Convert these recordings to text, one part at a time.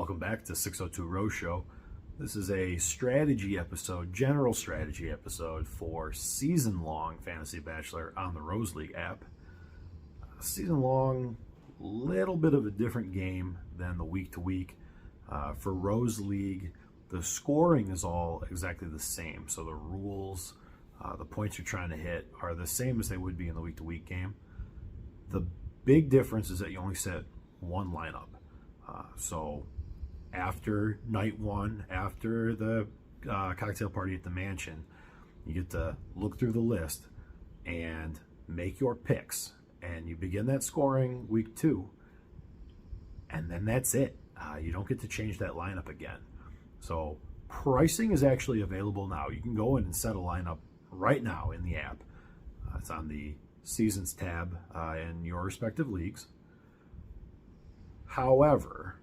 Welcome back to 602 Rose Show. This is a strategy episode, general strategy episode for season-long Fantasy Bachelor on the Rose League app. Season-long, little bit of a different game than the week-to-week. For Rose League, the scoring is all exactly the same. So the rules, the points you're trying to hit are the same as they would be in the week-to-week game. The big difference is that you only set one lineup. So after night one, after the cocktail party at the mansion, you get to look through the list and make your picks. And you begin that scoring week 2. And then that's it. You don't get to change that lineup again. So pricing is actually available now. You can go in and set a lineup right now in the app. It's on the Seasons tab in your respective leagues. However,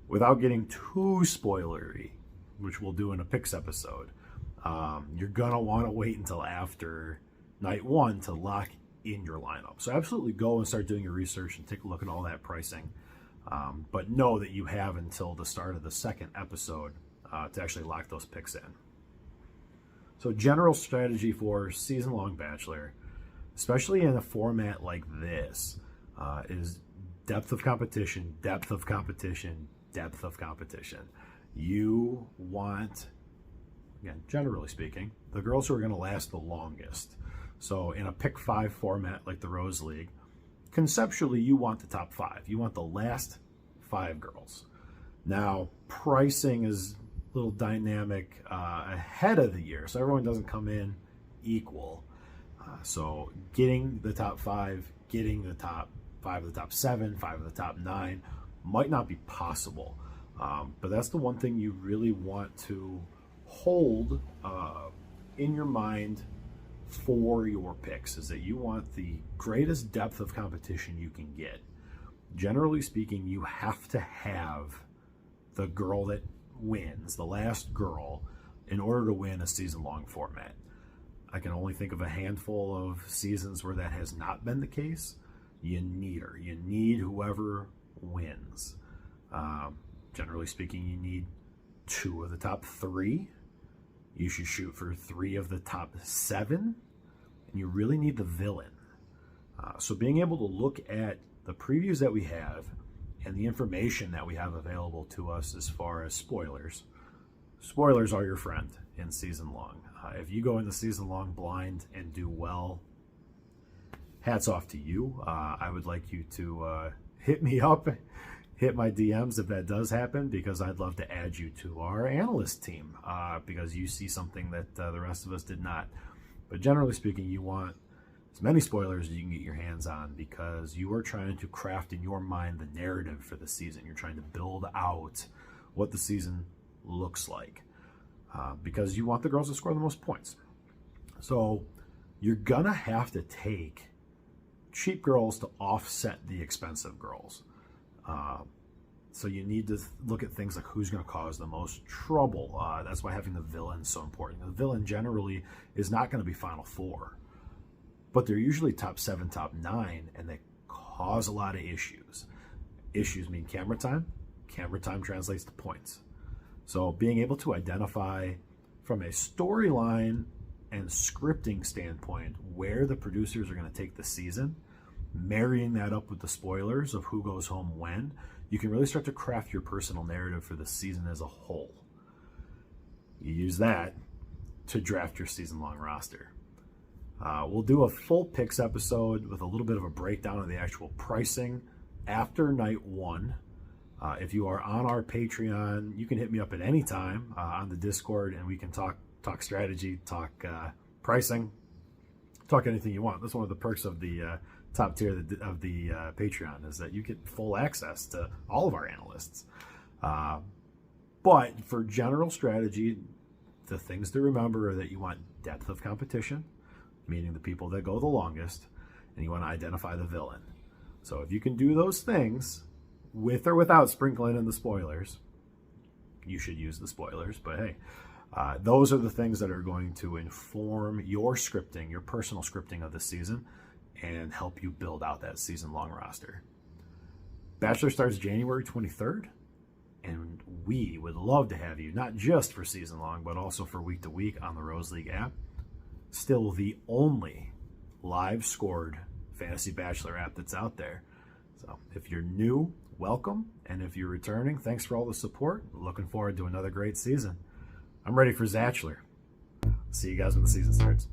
without getting too spoilery, which we'll do in a picks episode, you're going to want to wait until after night 1 to lock in your lineup. So absolutely go and start doing your research and take a look at all that pricing. But know that you have until the start of the second episode to actually lock those picks in. So general strategy for season-long Bachelor, especially in a format like this, is depth of competition, depth of competition, depth of competition. You want, again, generally speaking, the girls who are going to last the longest. So in a pick 5 format like the Rose League, conceptually you want the top 5. You want the last 5 girls. Now, pricing is a little dynamic ahead of the year, so everyone doesn't come in equal. So getting the top 5, getting the top 5 of the top 7, 5 of the top 9 might not be possible. But that's the one thing you really want to hold in your mind for your picks, is that you want the greatest depth of competition you can get. Generally speaking, you have to have the girl that wins, the last girl, in order to win a season-long format. I can only think of a handful of seasons where that has not been the case. You need her. You need whoever wins. Generally speaking, you need 2 of the top 3. You should shoot for 3 of the top 7. And you really need the villain. So being able to look at the previews that we have and the information that we have available to us as far as spoilers. Spoilers are your friend in season long. If you go into season long blind and do well, hats off to you. I would like you to hit me up, hit my DMs if that does happen, because I'd love to add you to our analyst team because you see something that the rest of us did not. But generally speaking, you want as many spoilers as you can get your hands on, because you are trying to craft in your mind the narrative for the season. You're trying to build out what the season looks like because you want the girls to score the most points. So you're going to have to take cheap girls to offset the expensive girls. So you need to look at things like who's going to cause the most trouble. That's why having the villain is so important. The villain generally is not going to be Final 4, but they're usually top 7, top 9, and they cause a lot of issues. Issues mean camera time. Camera time translates to points. So being able to identify from a storyline and scripting standpoint where the producers are going to take the season, marrying that up with the spoilers of who goes home when, you can really start to craft your personal narrative for the season as a whole. You use that to draft your season-long roster. We'll do a full picks episode with a little bit of a breakdown of the actual pricing after night 1. If you are on our Patreon, you can hit me up at any time on the Discord, and we can talk strategy, talk pricing, talk anything you want. That's one of the perks of the top tier of the Patreon, is that you get full access to all of our analysts. But for general strategy, the things to remember are that you want depth of competition, meaning the people that go the longest, and you want to identify the villain. So if you can do those things with or without sprinkling in the spoilers, you should use the spoilers, but hey, those are the things that are going to inform your scripting, your personal scripting of the season, and help you build out that season-long roster. Bachelor starts January 23rd. And we would love to have you, not just for season long, but also for week to week on the Rose League app. Still the only live scored Fantasy Bachelor app that's out there. So if you're new, welcome. And if you're returning, thanks for all the support. Looking forward to another great season. I'm ready for Bachelor. See you guys when the season starts.